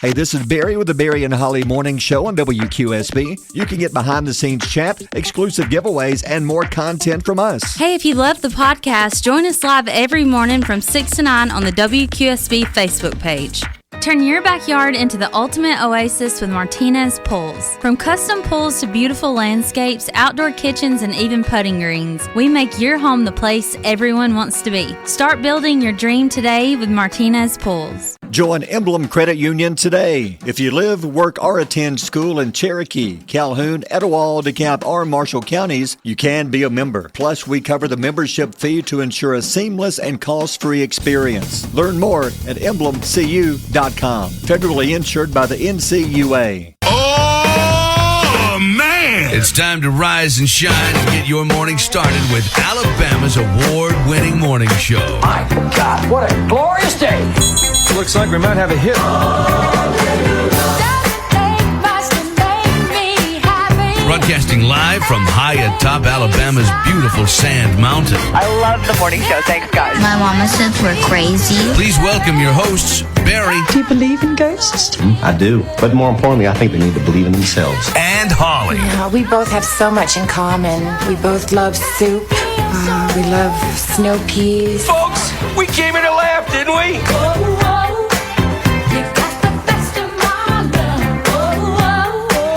Hey, this is Barry with the Barry and Holly Morning Show on WQSB. You can get behind the scenes chat, exclusive giveaways, and more content from us. Hey, if you love the podcast, join us live every morning from 6 to 9 on the WQSB Facebook page. Turn your backyard into the ultimate oasis with Martinez Pools. From custom pools to beautiful landscapes, outdoor kitchens, and even putting greens, we make your home the place everyone wants to be. Start building your dream today with Martinez Pools. Join Emblem Credit Union today. If you live, work, or attend school in Cherokee, Calhoun, Etowah, DeKalb, or Marshall counties, you can be a member. Plus, we cover the membership fee to ensure a seamless and cost-free experience. Learn more at emblemcu.com. Federally insured by the NCUA. Oh, man! It's time to rise and shine and get your morning started with Alabama's award-winning morning show. My God, what a glorious day! Looks like we might have a hit. Broadcasting live from high atop Alabama's beautiful Sand Mountain. I love the morning show. Thanks, guys. My mama says we're crazy. Please welcome your hosts, Barry. Do you believe in ghosts? I do. But more importantly, I think they need to believe in themselves. And Holly. Yeah, we both have so much in common. We both love soup. We love snow peas. Folks, we came here to laugh, didn't we?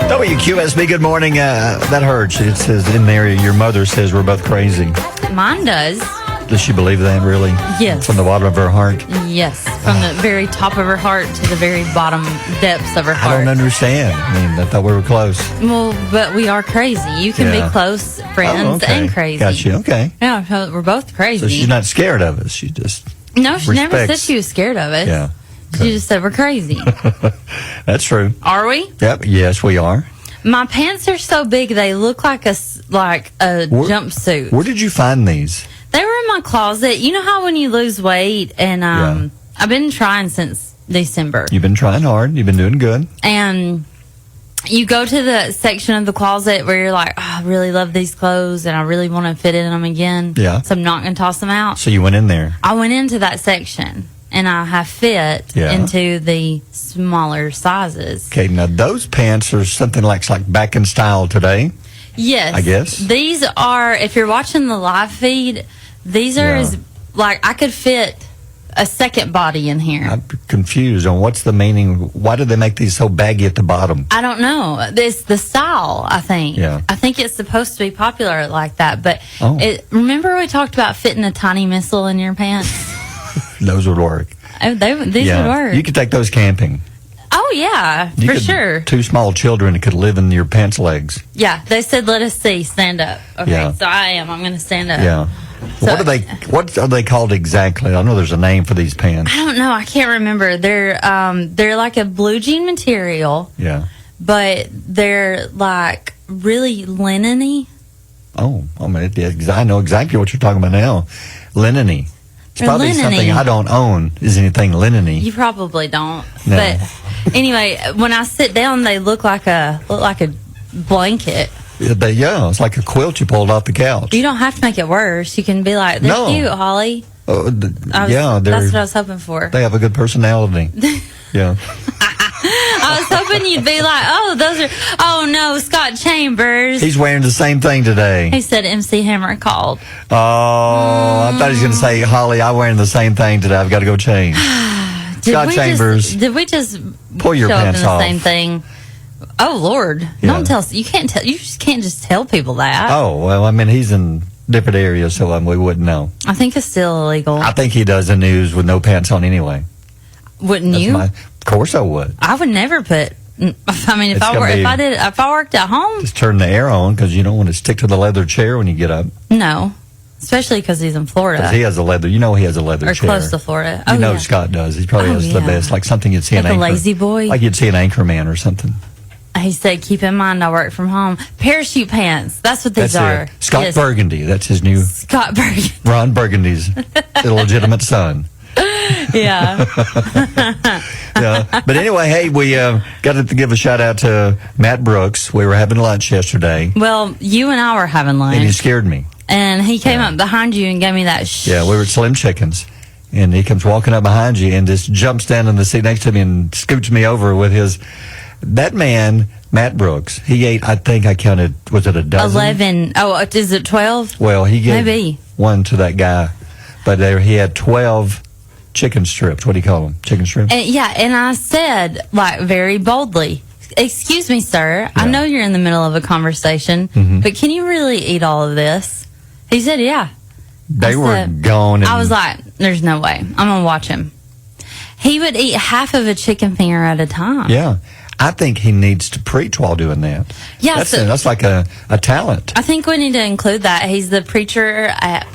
WQSB, good morning. That hurts. It says in there, your mother says we're both crazy. Mine does. Does she believe that, really? Yes. From the bottom of her heart? Yes, from the very top of her heart to the very bottom depths of her heart. I don't understand. I mean, I thought we were close. Well, but we are crazy. You can be close friends and crazy. Gotcha. Okay. Yeah, so we're both crazy. So she's not scared of us. She just No, she never said respects. she was scared of us. Yeah. She just said we're crazy. That's true. Are we? Yep. Yes, we are. My pants are so big they look like a jumpsuit. Where did you find these? They were in my closet. You know how when you lose weight, and I've been trying since December. You've been trying hard. You've been doing good. And you go to the section of the closet where you're like, oh, I really love these clothes and I really want to fit in them again. Yeah. So I'm not going to toss them out. So you went in there. I went into that section and I have fit into the smaller sizes. Okay, now those pants are something like back in style today. Yes. I guess. These are, if you're watching the live feed, these are I could fit a second body in here. I'm confused on what's the meaning. Why do they make these so baggy at the bottom? I don't know. It's the style, I think. Yeah. I think it's supposed to be popular like that. But remember we talked about fitting a tiny missile in your pants? Those would work. Oh, these would work. You could take those camping. Oh, yeah, for sure. Two small children could live in your pants legs. Yeah, they said, let us see, stand up. Okay, so I'm going to stand up. Yeah. So, what are they called exactly? I know there's a name for these pants. I don't know. I can't remember. They're like a blue jean material. Yeah. But they're like really linen-y. Oh, I mean, I know exactly what you're talking about now. Linen-y. It's probably something I don't own, is anything linen-y. You probably don't. No. But anyway, when I sit down, they look like a blanket. It's like a quilt you pulled off the couch. You don't have to make it worse. You can be like, they're cute, Holly. That's what I was hoping for. They have a good personality. Yeah. I was hoping you'd be like, oh no, Scott Chambers. He's wearing the same thing today. He said MC Hammer called. Oh, I thought he was going to say, Holly, I'm wearing the same thing today. I've got to go change. Scott Chambers. Did we just pull your pants off? The same thing? Oh Lord! Yeah. Don't tell. You can't tell. You just can't just tell people that. Oh well, I mean he's in different areas, so we wouldn't know. I think it's still illegal. I think he does the news with no pants on anyway. Wouldn't you? Of course I would. I would never put. I mean, if I worked at home, just turn the air on because you don't want to stick to the leather chair when you get up. No, especially because he's in Florida. Because he has a leather. You know he has a leather chair. Or close to Florida. You know Scott does. He probably has the best, like something you'd see like a lazy boy, like you'd see an Anchorman or something. He said, keep in mind, I work from home. Parachute pants. That's what these are. Scott Burgundy. That's his new. Scott Burgundy. Ron Burgundy's illegitimate son. Yeah. Yeah. But anyway, hey, we got to give a shout out to Matt Brooks. We were having lunch yesterday. Well, you and I were having lunch. And he scared me. And he came up behind you and gave me that Yeah, we were at Slim Chickens. And he comes walking up behind you and just jumps down in the seat next to me and scoots me over with his. That man, Matt Brooks, he ate, I think I counted, was it a dozen? 11. Oh, is it 12? Well, he gave Maybe. one to that guy. But there he had 12 chicken strips. What do you call them? Chicken strips? And I said, like, very boldly, "Excuse me, sir. I know you're in the middle of a conversation, but can you really eat all of this?" He said, "Yeah." They were gone. I was like, "There's no way. I'm going to watch him." He would eat half of a chicken finger at a time. Yeah. I think he needs to preach while doing that. Yeah, that's like a talent. I think we need to include that. He's the preacher at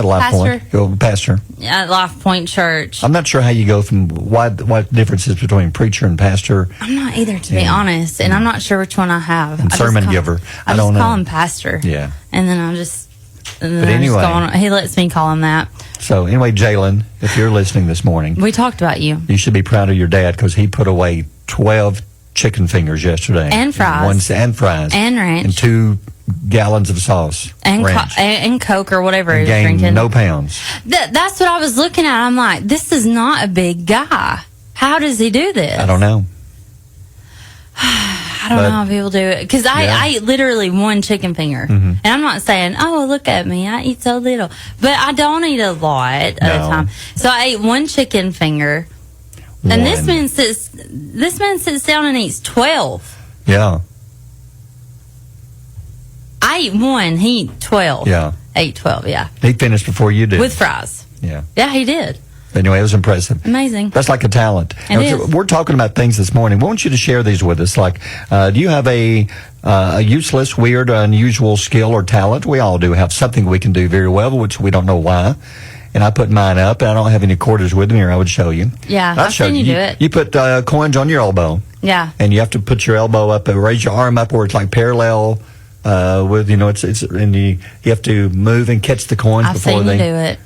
Life Point. Pastor. At Life Point Church. I'm not sure how you go from what difference is between preacher and pastor. I'm not either, to be honest, and I'm not sure which one I have. And sermon giver. I don't just know. call him pastor. Yeah. And then I just. But anyway, he lets me call him that. So anyway, Jalen, if you're listening this morning, We talked about you. you should be proud of your dad because he put away 12 chicken fingers yesterday. And fries. And fries. And ranch. And 2 gallons of sauce. And ranch. and Coke or whatever he's Gained drinking. no pounds. That's what I was looking at. I'm like, this is not a big guy. How does he do this? I don't know. I don't know how people do it. Because I eat literally one chicken finger. And I'm not saying, oh, look at me. I eat so little. But I don't eat a lot at a time. So I ate one chicken finger. And this man sits down and eats 12. Yeah. I eat one. He ate 12. Yeah. Ate 12, yeah. He finished before you did. With fries. Yeah. Yeah, he did. Anyway, it was impressive. Amazing. That's like a talent. It is. We're talking about things this morning. We want you to share these with us. Like, do you have a useless, weird, unusual skill or talent? We all do have something we can do very well, which we don't know why. And I put mine up, and I don't have any quarters with me, or I would show you. Yeah, I've seen you do it. You put coins on your elbow. Yeah. And you have to put your elbow up and raise your arm up where it's like parallel with, it's and you have to move and catch the coins I've before seen they. you do it.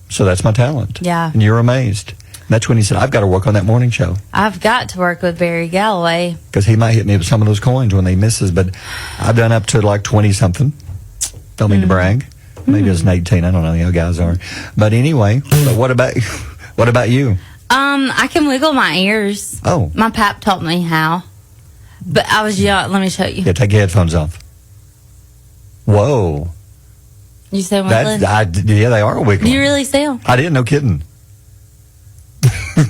So that's my talent. Yeah. And you're amazed. And that's when he said, I've got to work on that morning show. I've got to work with Barry Galloway. Because he might hit me with some of those coins when they misses. But I've done up to like 20-something. Don't mean to brag. Maybe it's an 18. I don't know how guys are. But anyway, but what about you? I can wiggle my ears. Oh. My pap taught me how. But I was young. Let me show you. Yeah, take your headphones off. Whoa. You say wiggling? Yeah, they are wiggling. Do you really see them? I didn't, no kidding.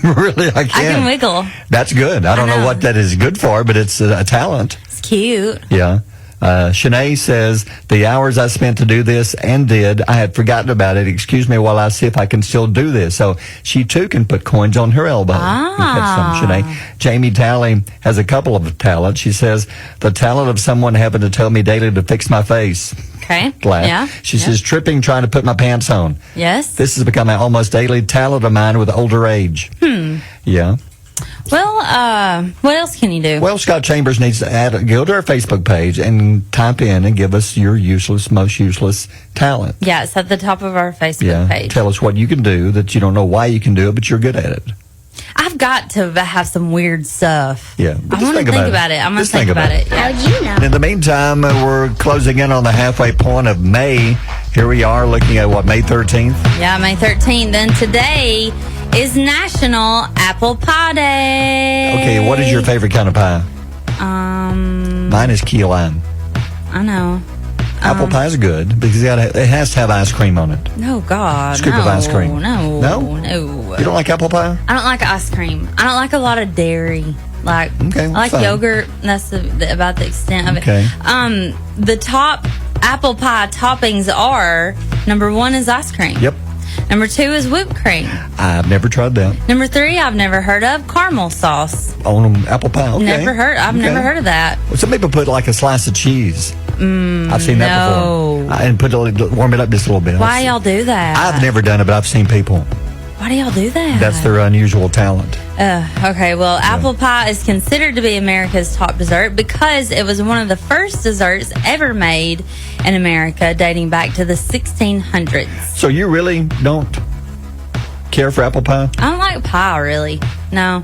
Really, I can. I can wiggle. That's good. I don't know what that is good for, but it's a talent. It's cute. Yeah. Shanae says, the hours I spent to do this and did, I had forgotten about it. Excuse me while I see if I can still do this. So she too can put coins on her elbow. That's some, Shanae. Jamie Talley has a couple of talents. She says, the talent of someone having to tell me daily to fix my face. Okay. Glad. Yeah. She says, tripping trying to put my pants on. Yes. This has become an almost daily talent of mine with older age. Yeah. Well, what else can you do? Well, Scott Chambers needs to go to our Facebook page and type in and give us your most useless talent. Yeah, it's at the top of our Facebook page. Tell us what you can do that you don't know why you can do it, but you're good at it. I've got to have some weird stuff. Yeah. I want to think about it. I'm going to think about it. Yeah. How'd you know? In the meantime, we're closing in on the halfway point of May. Here we are looking at, May 13th? Yeah, May 13th. And today is National Apple Pie Day. Okay, what is your favorite kind of pie? Mine is key lime. I know. Apple pie is good because it has to have ice cream on it. No, God. Scoop of ice cream. No. No? You don't like apple pie? I don't like ice cream. I don't like a lot of dairy. I like fine. yogurt. That's about the extent of it. Okay. The top apple pie toppings are, number 1 is ice cream. Yep. Number 2 is whipped cream. I've never tried that. Number 3, I've never heard of caramel sauce. On apple pie? Okay. I've never heard of that. Well, some people put like a slice of cheese. I've seen that before. And warm it up just a little bit. Why y'all do that? I've never done it, but I've seen people. Why do y'all do that? That's their unusual talent. Okay, well, apple pie is considered to be America's top dessert because it was one of the first desserts ever made in America, dating back to the 1600s. So you really don't care for apple pie? I don't like pie, really. No.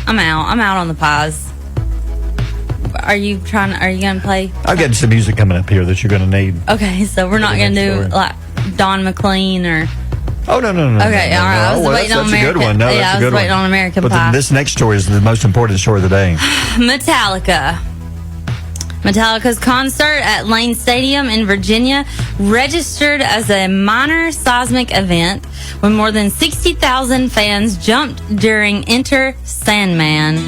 I'm out on the pies. Are you going to play? I've got some music coming up here that you're going to need. Okay, so we're not going to do like Don McLean or Oh, no. Okay, all right. I was waiting on That's a good American. one. No, yeah, that's I a was good waiting one. on American But Pie. this next story is the most important story of the day. Metallica's concert at Lane Stadium in Virginia registered as a minor seismic event when more than 60,000 fans jumped during Enter Sandman.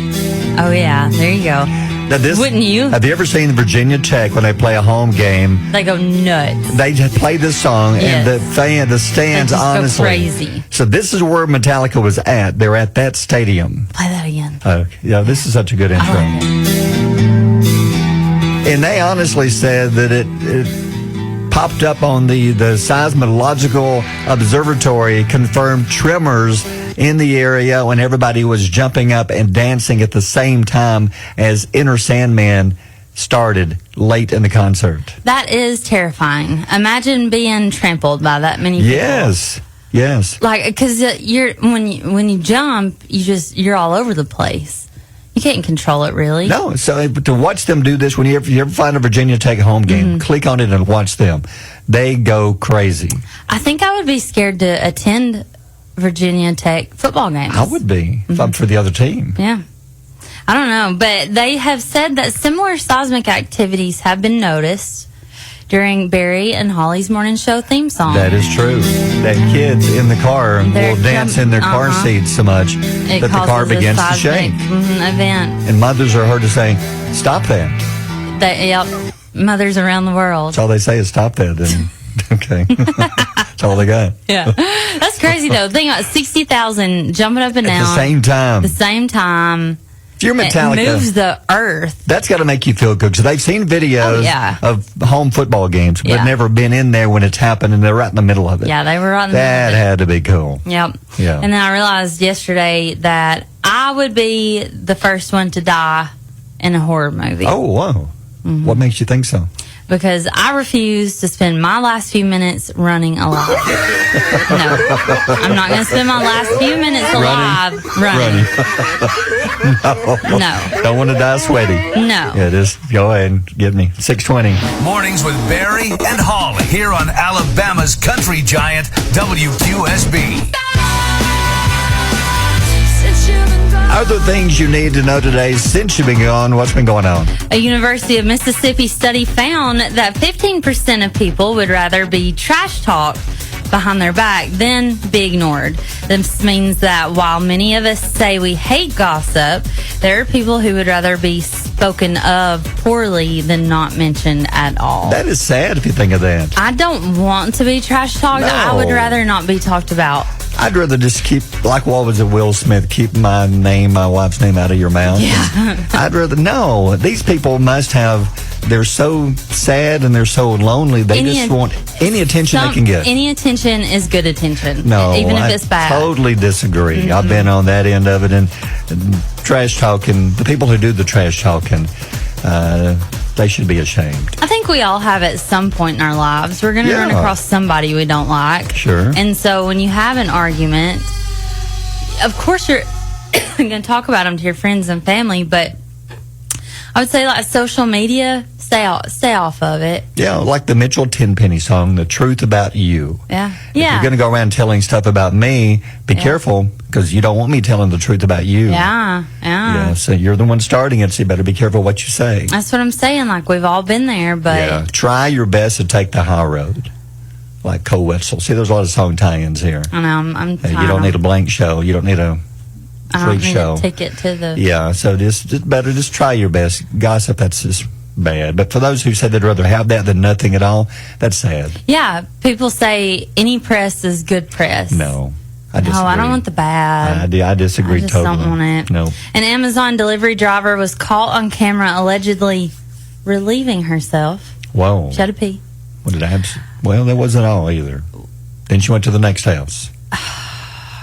Oh, yeah, there you go. Now Wouldn't you? Have you ever seen Virginia Tech when they play a home game? They go nuts. They play this song, and the stands, They just go honestly. crazy. So this is where Metallica was at. They're at that stadium. Play that again. Yeah, this is such a good intro. And they honestly said that it popped up on the Seismological Observatory, confirmed tremors in the area when everybody was jumping up and dancing at the same time as Enter Sandman started late in the concert. That is terrifying. Imagine being trampled by that many people. Yes. Like, because when you jump, you're all over the place. You can't control it, really. No, so to watch them do this, when you ever find a Virginia Tech home game, click on it and watch them. They go crazy. I think I would be scared to attend Virginia Tech football games. I would be if I'm for the other team. Yeah. I don't know, but they have said that similar seismic activities have been noticed during Barry and Holly's morning show theme song. That is true. That kids in the car will dance in their car seats so much that the car begins to shake. Event. And mothers are heard to say, "Stop that." Yep. Mothers around the world. That's all they say is "Stop that." And okay, that's all they got. Yeah, that's crazy though. Think about 60,000 jumping up and down At the same time. The same time. If you're Metallica, it moves the earth. That's got to make you feel good because they've seen videos of home football games, but never been in there when it's happened, and they're right in the middle of it. Yeah, they were right in the middle of it. That had to be cool. Yep. Yeah. And then I realized yesterday that I would be the first one to die in a horror movie. Oh, wow. What makes you think so? Because I refuse to spend my last few minutes running alive. No. I'm not going to spend my last few minutes alive running. No. Don't want to die sweaty. No. Yeah, just go ahead and give me 620. Mornings with Barry and Holly here on Alabama's country giant WQSB. Other things you need to know today since you've been gone. What's been going on? A University of Mississippi study found that 15% of people would rather be trash talked behind their back than be ignored. This means that while many of us say we hate gossip, there are people who would rather be spoken of poorly than not mentioned at all. That is sad if you think of that. I don't want to be trash talked. No. I would rather not be talked about. I'd rather just keep, like what was it, Will Smith, keep my wife's name out of your mouth. Yeah. I'd rather, no. These people must have, they're so sad and they're so lonely, they just want any attention they can get. Any attention is good attention. No, even if it's bad. I totally disagree. I've been on that end of it, and trash talking, the people who do the trash talking, they should be ashamed. I think we all have at some point in our lives. We're going to run across somebody we don't like. Sure. And so when you have an argument, of course you're going to talk about them to your friends and family, but I would say like social media, stay off of it. Yeah, like the Mitchell Tenpenny song, The Truth About You. Yeah. If you're going to go around telling stuff about me, be careful, because you don't want me telling the truth about you. Yeah. So you're the one starting it, so you better be careful what you say. That's what I'm saying. Like, we've all been there, but... Try your best to take the high road. Like Cole Wetzel. See, there's a lot of song tie-ins here. I know, I'm you don't need a blank show. You don't need a freak show. A ticket to the... Yeah, so just better just try your best. Gossip, that's just bad. But for those who said they'd rather have that than nothing at all, that's sad. Yeah, people say any press is good press. No. I disagree. No, I don't want the bad. I disagree I just totally. don't want it. No. An Amazon delivery driver was caught on camera allegedly relieving herself. Whoa. She had to pee. What did I Well, that wasn't all either. Then she went to the next house.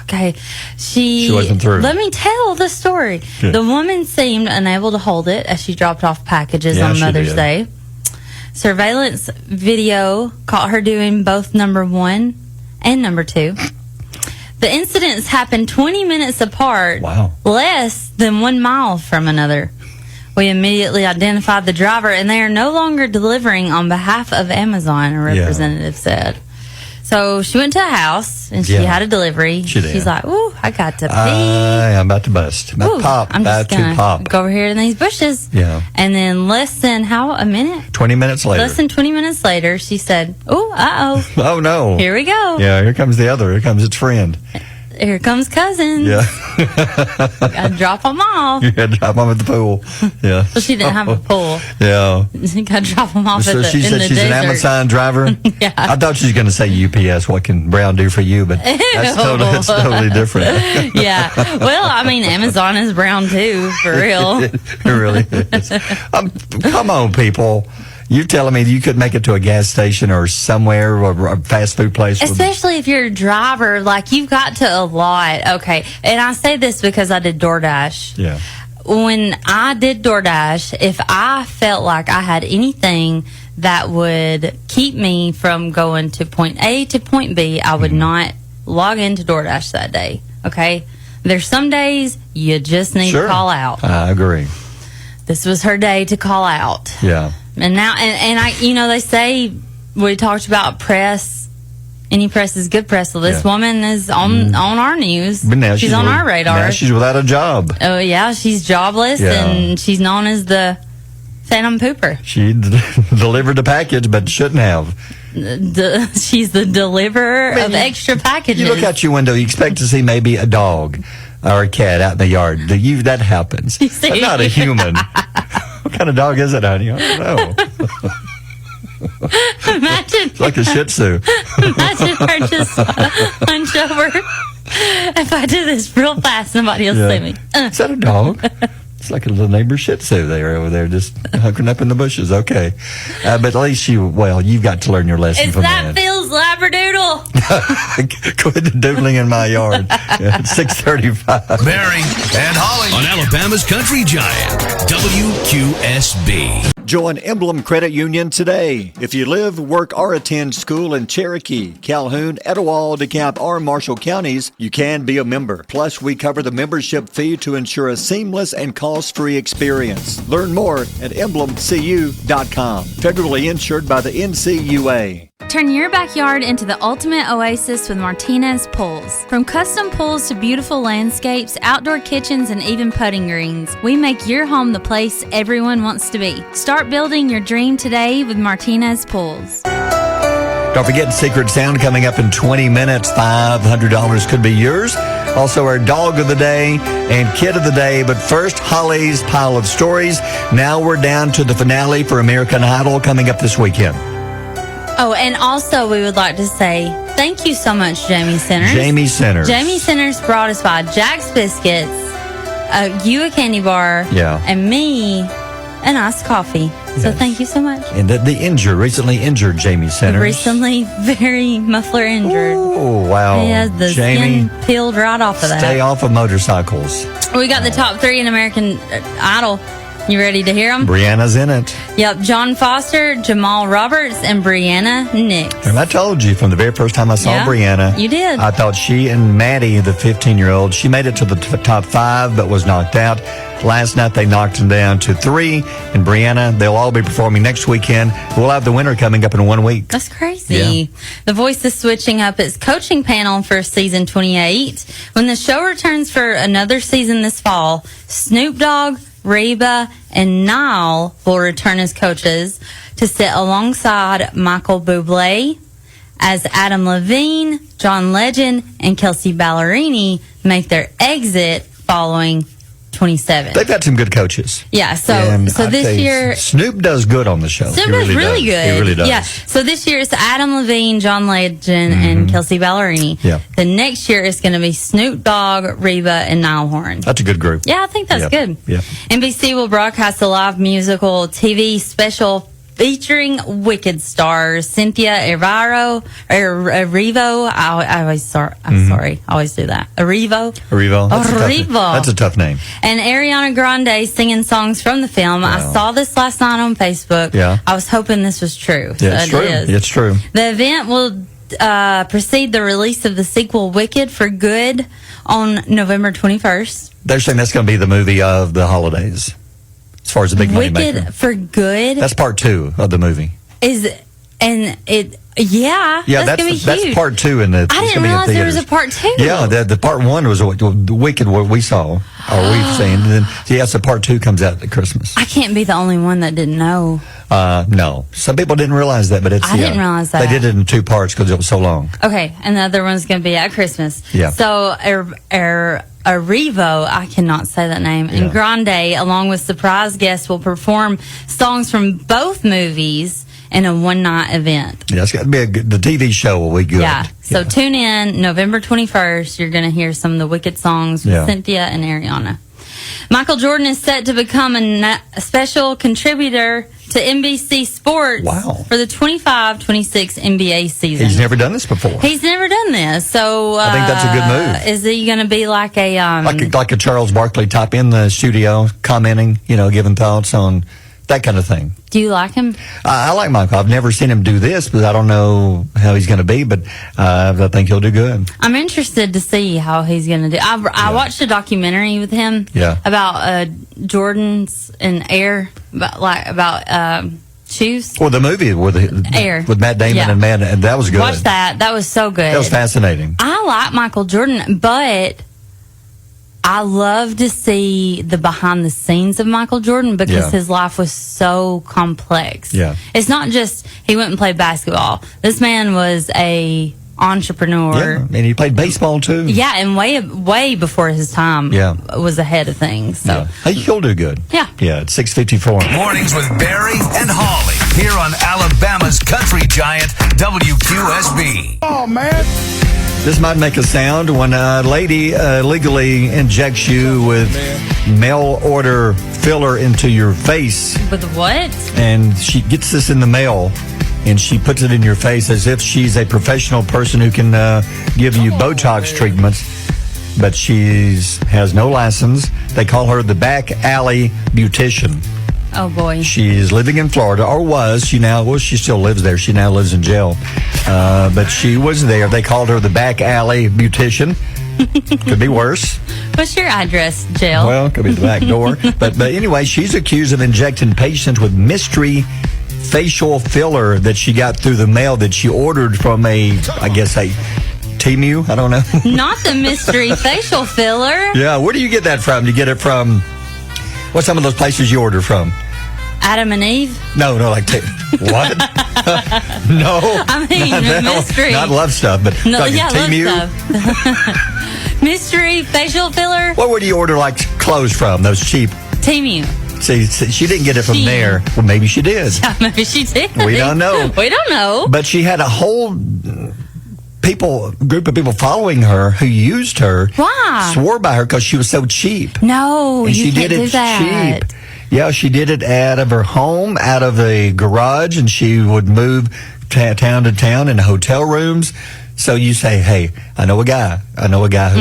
Okay. She wasn't through. Let me tell the story. Good. The woman seemed unable to hold it as she dropped off packages on she Mother's did. Day. Surveillance video caught her doing both number 1 and number 2. The incidents happened 20 minutes apart, Wow. less than 1 mile from another. We immediately identified the driver, and they are no longer delivering on behalf of Amazon, a representative said. So she went to a house and she Yeah. had a delivery. She did. She's like, "Ooh, I got to pee. I'm about to bust. Ooh, I'm About just to gonna pop. go over here in these bushes." Yeah. And then a minute? 20 minutes later. Less than 20 minutes later, she said, "Ooh, Oh, no. here we go. Yeah, here comes the other. Here comes its friend. Here comes cousins. Yeah. Gotta drop them off." You had to drop them at the pool. Yeah. So she didn't have a pool. Yeah. Gotta drop them off So in she said the she's an desert. Amazon driver. Yeah. I thought she was going to say UPS. What can Brown do for you? But that's totally different. Yeah. Well, I mean, Amazon is brown too, for real. It really is. Come on, people. You're telling me you could make it to a gas station or somewhere or a fast food place? Especially if you're a driver, like you've got to allot. Okay. And I say this because I did DoorDash. Yeah. When I did DoorDash, if I felt like I had anything that would keep me from going to point A to point B, I would not log into DoorDash that day. Okay? There's some days you just need to call out. I agree. This was her day to call out. Yeah. And now, and I, they say, we talked about press. Any press is good press. So this woman is on our news. But now she's on our radar. Now she's without a job. Oh yeah, she's jobless, and she's known as the Phantom Pooper. She delivered the package, but shouldn't have. She's the deliverer of extra packages. You look out your window, you expect to see maybe a dog or a cat out in the yard. That happens. But not a human. What kind of dog is it, honey? I don't know. Imagine. It's like a Shih Tzu. Imagine her just hunch over. If I do this real fast, nobody will see me. Is that a dog? It's like a little neighbor Shih Tzu over there, just hunkering up in the bushes. Okay. But at least you've got to learn your lesson from that. that. Phil's Labradoodle. Quit doodling in my yard. It's 6:35. Barry and Holly on Alabama's Country Giant, WQSB. Join Emblem Credit Union today. If you live, work, or attend school in Cherokee, Calhoun, Etowah, DeKalb, or Marshall counties, you can be a member. Plus, we cover the membership fee to ensure a seamless and cost-free experience. Learn more at emblemcu.com. Federally insured by the NCUA. Turn your backyard into the ultimate oasis with Martinez Pools. From custom pools to beautiful landscapes, outdoor kitchens, and even putting greens, we make your home the place everyone wants to be. Start building your dream today with Martinez Pools. Don't forget Secret Sound coming up in 20 minutes. $500 could be yours. Also, our dog of the day and kid of the day. But first, Holly's pile of stories. Now we're down to the finale for American Idol coming up this weekend. Oh, and also we would like to say thank you so much, Jamie Centers. Jamie Centers. Jamie Centers brought us by Jack's Biscuits, you a candy bar, and me an iced coffee. So thank you so much. And the recently injured Jamie Centers. Recently very muffler injured. Oh, wow. He has the Jamie, skin peeled right off of that. Stay off of motorcycles. We got the top 3 in American Idol. You ready to hear them? Brianna's in it. Yep, John Foster, Jamal Roberts, and Brianna Nix. And I told you from the very first time I saw Brianna. You did. I thought she and Maddie, the 15-year-old, she made it to the top 5 but was knocked out. Last night they knocked them down to 3. And Brianna, they'll all be performing next weekend. We'll have the winner coming up in 1 week. That's crazy. Yeah. The Voice is switching up its coaching panel for season 28. When the show returns for another season this fall, Snoop Dogg, Reba, and Niall will return as coaches to sit alongside Michael Bublé as Adam Levine, John Legend, and Kelsey Ballerini make their exit following 27. They've got some good coaches. Yeah, so I'd this say year Snoop does good on the show. Snoop does really good. He really does. Yeah. So this year it's Adam Levine, John Legend, and Kelsey Ballerini. Yeah. The next year it's going to be Snoop Dogg, Reba, and Niall Horan. That's a good group. Yeah, I think that's good. Yeah. NBC will broadcast a live musical TV special featuring Wicked stars Cynthia Erivo. I'm sorry. I always do that. Erivo. That's a tough name. And Ariana Grande singing songs from the film. Wow. I saw this last night on Facebook. Yeah. I was hoping this was true. Yeah, it's true. It's true. The event will precede the release of the sequel Wicked for Good on November 21st. They're saying that's going to be the movie of the holidays. As far as the big money maker. Wicked for Good? That's part 2 of the movie. Is And yeah, that's gonna be huge. That's part 2 in the. I didn't realize there was a part 2. Yeah, the part 1 was the Wicked, what we saw or we've seen, and then so part 2 comes out at Christmas. I can't be the only one that didn't know. No, some people didn't realize that, but I didn't realize that they did it in 2 parts because it was so long. Okay, and the other one's going to be at Christmas. Yeah. So Arrivo, I cannot say that name, and Grande, along with surprise guests, will perform songs from both movies in a one-night event. Yeah, it's got to be the TV show will be good. Yeah. So tune in November 21st. You're going to hear some of the Wicked songs with Cynthia and Ariana. Michael Jordan is set to become a special contributor to NBC Sports for the 25-26 NBA season. He's never done this before. He's never done this, so I think that's a good move. Is he going to be like a like a Charles Barkley type in the studio, commenting, giving thoughts on that kind of thing? Do you like him? I like Michael. I've never seen him do this, but I don't know how he's going to be, but I think he'll do good. I'm interested to see how he's going to do. I watched a documentary with him about Jordans and Air, about shoes. Well, the movie with Air with Matt Damon and that was good. Watch that. That was so good. That was fascinating. I like Michael Jordan, but I love to see the behind the scenes of Michael Jordan because his life was so complex. Yeah. It's not just he went and played basketball. This man was a entrepreneur. Yeah, and he played baseball too. Yeah, and way before his time was ahead of things. So hey, he'll do good. Yeah. Yeah, it's 6:54. Mornings with Barry and Holly here on Alabama's country giant WQSB. Oh, man. This might make a sound when a lady legally injects you with mail order filler into your face. With what? And she gets this in the mail, and she puts it in your face as if she's a professional person who can give you Botox treatments, but she has no license. They call her the back alley beautician. Oh, boy. She's living in Florida, or was. She still lives there. She now lives in jail. But she was there. They called her the back alley beautician. Could be worse. What's your address, jail? Well, could be the back door. But anyway, she's accused of injecting patients with mystery facial filler that she got through the mail that she ordered from a Temu. I don't know. Not the mystery facial filler. Yeah, where do you get that from? Do you get it from... What's some of those places you order from? Adam and Eve? No, what? No. I mean, mystery. Not love stuff, but love Temu. Stuff. Mystery facial filler? What would you order like clothes from? Those cheap. Temu. See, she didn't get it from there. Well, maybe she did. Yeah, maybe she did. We don't know. We don't know. But she had a whole group of people following her who used her. Why? Swore by her because she was so cheap. No, and you she can't did it do that. cheap. Yeah, she did it out of her home, out of a garage, and she would move town to town in hotel rooms. So you say, hey, I know a guy who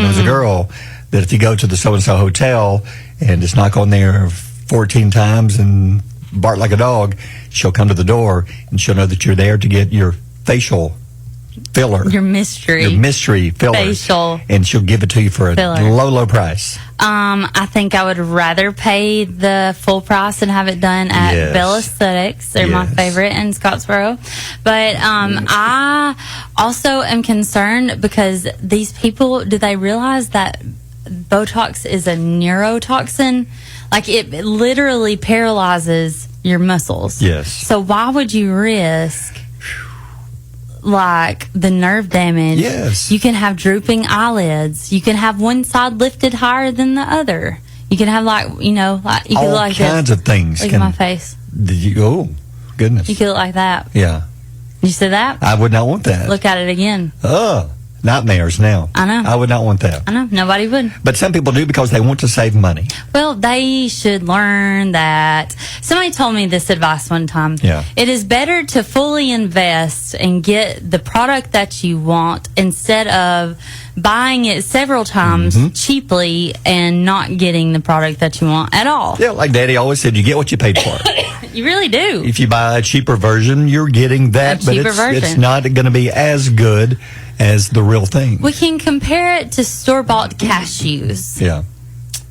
knows a girl that if you go to the so-and-so hotel and just knock on there 14 times and bark like a dog, she'll come to the door and she'll know that you're there to get your facial filler. Your mystery filler. Facial. And she'll give it to you for a low price. I think I would rather pay the full price and have it done at Bell Aesthetics. They're my favorite in Scottsboro. But I also am concerned because these people, do they realize that Botox is a neurotoxin? Like it literally paralyzes your muscles. Yes. So why would you risk like the nerve damage? Yes. You can have drooping eyelids. You can have one side lifted higher than the other. You can have you could all look like kinds this. Of things. Look at my face. Oh, goodness. You could look like that. Yeah. You see that? I would not want that. Look at it again. Oh, nightmares now. I know. I would not want that. I know. Nobody would. But some people do because they want to save money. Well, they should learn that. Somebody told me this advice one time. Yeah. It is better to fully invest and get the product that you want instead of buying it several times cheaply and not getting the product that you want at all. Yeah, like Daddy always said, you get what you paid for. You really do. If you buy a cheaper version, you're getting that, but it's not going to be as good as the real thing. We can compare it to store-bought cashews. Yeah.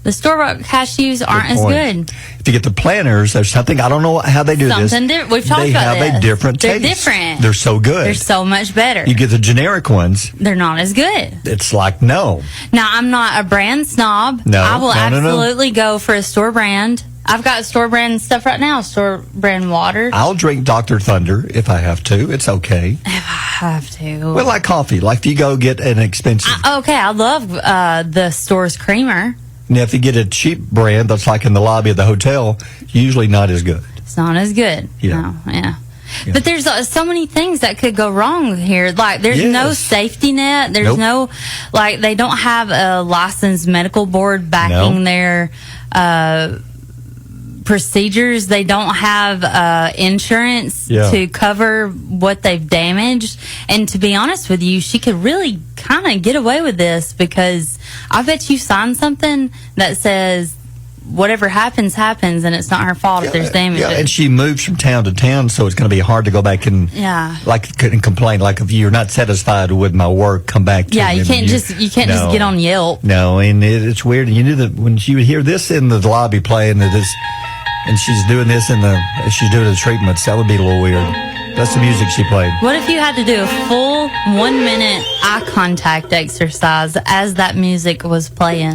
The store-bought cashews aren't as point. good. If you get the planters, there's something, I don't know how they do this. We've talked they about have this. a different They're taste. different. They're so good. They're so much better. You get the generic ones, They're not as good. it's like, no. Now, I'm not a brand snob. No, I will no, no, no. absolutely go for a store brand. I've got store brand stuff right now, store brand water. I'll drink Dr. Thunder if I have to. It's okay. I have to. Well, like coffee. Like if you go get an expensive. I love the store's creamer. Now, if you get a cheap brand that's like in the lobby of the hotel, usually not as good. It's not as good. Yeah. No, yeah. But there's so many things that could go wrong here. Like, there's no Yes. safety net. There's Nope. they don't have a licensed medical board backing their procedures. They don't have insurance to cover what they've damaged. And to be honest with you, she could really kind of get away with this, because I bet you signed something that says whatever happens, and it's not her fault if there's damage. Yeah, and she moves from town to town, so it's going to be hard to go back and and complain. Like if you're not satisfied with my work, come back to me. You can't just get on Yelp. No, and it's weird. And you knew that when she would hear this in the lobby playing this, and she's doing this she's doing the treatments, that would be a little weird. That's the music she played. What if you had to do a full 1 minute eye contact exercise as that music was playing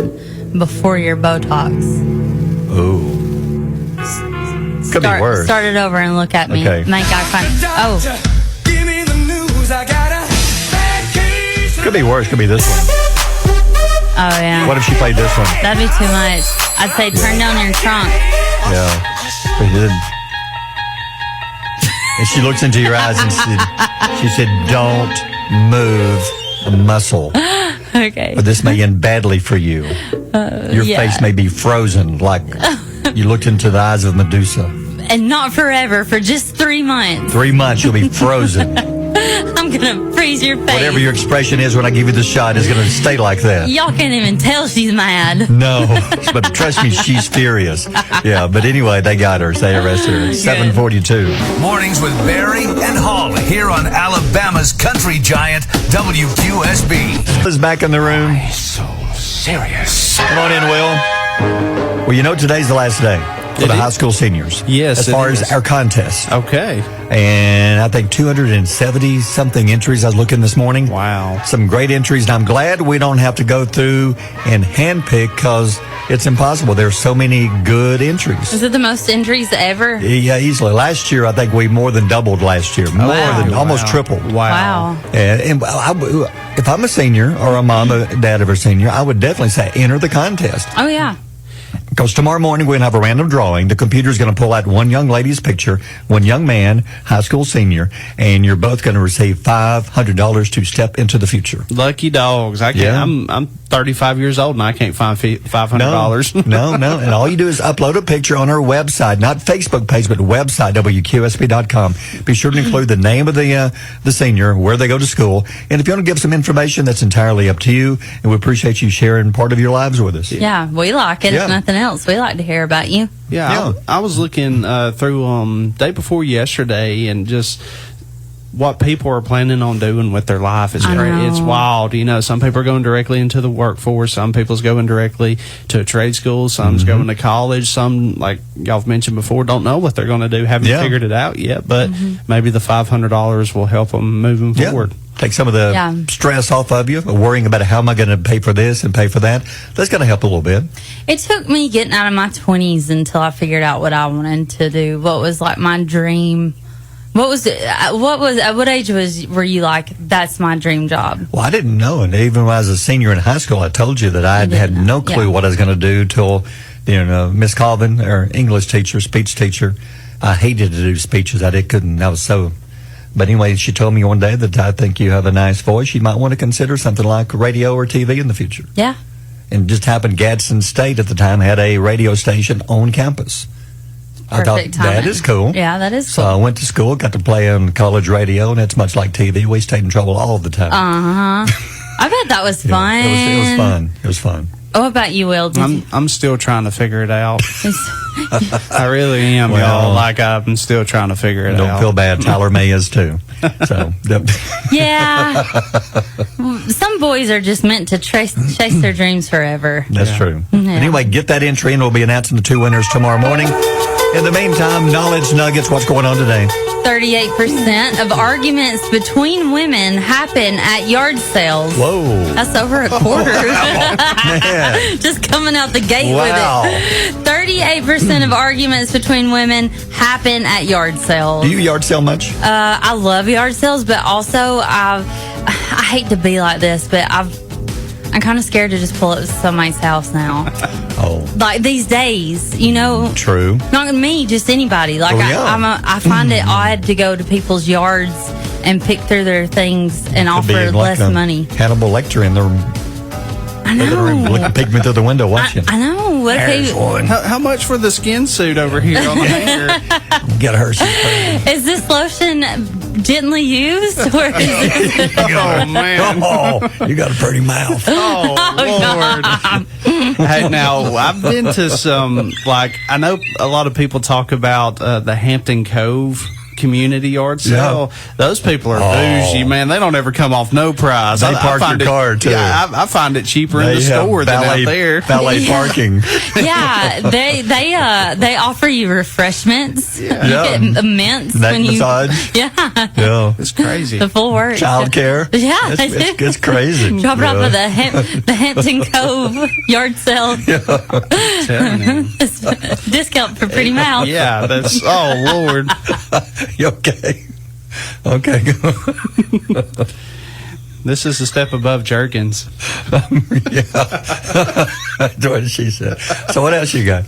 before your Botox? Ooh. Could be worse. Start it over and look at me. Okay. Make eye contact. Oh. Could be worse. Could be this one. Oh, yeah. What if she played this one? That'd be too much. I'd say turn down your trunk. Yeah. But he didn't. And she looks into your eyes and she said, don't move a muscle. Okay. Or this may end badly for you. Your face may be frozen like you looked into the eyes of Medusa. And not forever, for just 3 months. 3 months you'll be frozen. I'm going to freeze your face. Whatever your expression is when I give you the shot is going to stay like that. Y'all can't even tell she's mad. No, but trust me, she's furious. Yeah, but anyway, they got her. They arrested her. 7:42. Mornings with Barry and Holly here on Alabama's country giant WQSB. Is back in the room. So serious. Come on in, Will. Well, you know today's the last day for the high school seniors. Yes, as it far is. as our contest. Okay. And I think 270 something entries I was looking this morning. Wow. Some great entries, and I'm glad we don't have to go through and handpick because it's impossible. There's so many good entries. Is it the most entries ever? Yeah, easily. Last year, I think we more than doubled last year. More than almost tripled. Wow. And if I'm a senior or a mom or dad of a senior, I would definitely say enter the contest. Oh, yeah. Because tomorrow morning we're going to have a random drawing. The computer's going to pull out one young lady's picture, one young man, high school senior, and you're both going to receive $500 to step into the future. Lucky dogs. I can't. Yeah. I'm 35 years old and I can't find $500. No. And all you do is upload a picture on our website, not Facebook page, but website, WQSB.com. Be sure to include the name of the senior, where they go to school. And if you want to give some information, that's entirely up to you. And we appreciate you sharing part of your lives with us. Yeah, we like it. Yeah. If nothing else, we like to hear about you. Yeah. I was looking through day before yesterday and just what people are planning on doing with their life is it's wild. You know, some people are going directly into the workforce. Some people's going directly to a trade school. Some's going to college. Some, like y'all have mentioned before, don't know what they're going to do. Haven't figured it out yet. But maybe the $500 will help them moving forward. Take some of the stress off of you, worrying about how am I going to pay for this and pay for that. That's going to help a little bit. It took me getting out of my 20s until I figured out what I wanted to do. What was like my dream? What age were you like, that's my dream job? Well, I didn't know. And even when I was a senior in high school, I told you that I had no clue what I was going to do till, Miss Colvin, our English teacher, speech teacher. I hated to do speeches. I was so. But anyway, she told me one day that I think you have a nice voice. You might want to consider something like radio or TV in the future. Yeah. And it just happened Gadsden State at the time had a radio station on campus. I thought, that is cool. Yeah, that is cool. So I went to school, got to play on college radio, and it's much like TV. We stayed in trouble all the time. I bet that was fun. It was fun. It was fun. What about you, Will? I'm still trying to figure it out. I really am, y'all. Like, I'm still trying to figure it out. Don't feel bad. Tyler May is too. So, yeah. Some boys are just meant to chase their dreams forever. that's true. Yeah. Anyway, get that entry and we'll be announcing the 2 winners tomorrow morning. In the meantime, Knowledge Nuggets, what's going on today? 38% of arguments between women happen at yard sales. Whoa. That's over a quarter. Man. Just coming out the gate Wow. with it. 38% of arguments between women happen at yard sales. Do you yard sale much? I love yard sales, but also I hate to be like this, but I'm kind of scared to just pull up to somebody's house now. Oh, Like these days, you know. true. Not me, just anybody. Like Oh, yeah. I find it odd to go to people's yards and pick through their things and Could be offer like less a money. Hannibal Lecter in the I living room, know. looking, peeking through the window, watching. I know. What if There's he, one. How much for the skin suit over here on the hanger? Get her some cream. is this lotion gently used, or is this? Oh, man. Oh, you got a pretty mouth. Oh, Lord. Hey, now, I've been to some, like, I know a lot of people talk about the Hampton Cove community yard sale. Those people are bougie, man. They don't ever come off no price. They I park find your it- car, too. Yeah, I find it cheaper in They the have store than valet, out there. valet Yeah. parking. Yeah, they offer you refreshments. Yeah. You get mints Neck when you. massage. Yeah, Yeah. It's crazy. the full work. Child care. Yeah, It's crazy. Drop it off Yeah. at the Hampton Cove yard sale. Telling you. Discount for Pretty Mouth. Yeah, that's, oh, Lord. You okay? Okay. This is a step above Jergens. Yeah. That's what she said. So what else you got?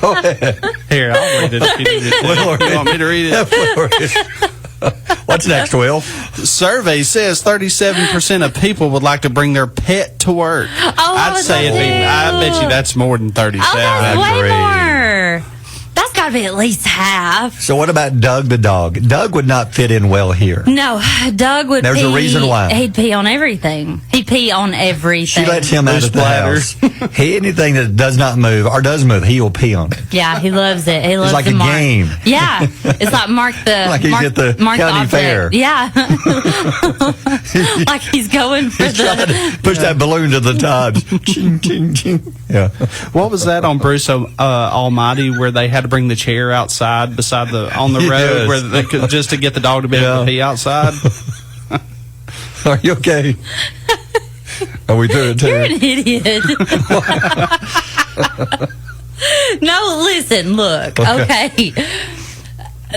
Go ahead. Here, I'll read it if you need it. You want me to read it? What's next, Will? Survey says 37% of people would like to bring their pet to work. I'd was say it'd be, that I bet you that's more than 37. Oh, that's I way agree. more. That's got to be at least half. So what about Doug the dog? Doug would not fit in well here. No, Doug would There's pee. a reason why. He'd pee on everything. He'd pee on everything. She lets him out Loose of the bladder. house. Anything that does not move or does move, he will pee on it. Yeah, he loves it. He loves like to a mark. game. Yeah, it's like mark the Like he's mark, at the mark county object. fair. Yeah, like he's going for He's trying the. to push that balloon to the top. Ching, ching, ching. Yeah. What was that on Bruce Almighty where they had to bring the chair outside beside on the road Yes. where they could just to get the dog to be able to pee outside? Are you okay? Are we through it too? You're an idiot. No, listen, look, okay.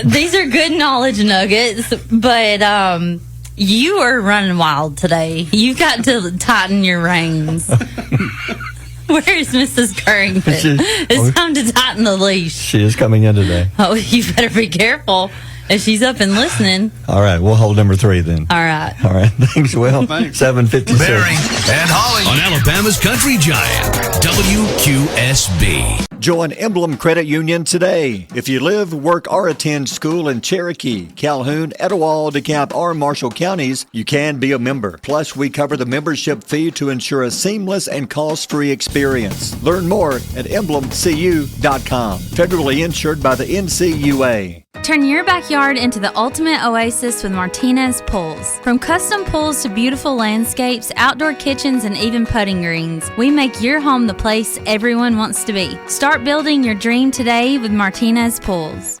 These are good knowledge nuggets, but you are running wild today. You got to tighten your reins. Where's Mrs. Currington? It's time to tighten the leash. She is coming in today. Oh, you better be careful if she's up and listening. All right, we'll hold number 3 then. All right. All right, thanks, Will. 7:56. Barry and Holly on Alabama's Country Giant, WQSB. Join Emblem Credit Union today. If you live, work, or attend school in Cherokee, Calhoun, Etowah, DeKalb, or Marshall counties, you can be a member. Plus, we cover the membership fee to ensure a seamless and cost-free experience. Learn more at emblemcu.com. Federally insured by the NCUA. Turn your backyard into the ultimate oasis with Martinez Pools. From custom pools to beautiful landscapes, outdoor kitchens, and even putting greens, we make your home the place everyone wants to be. Start building your dream today with Martinez Pools.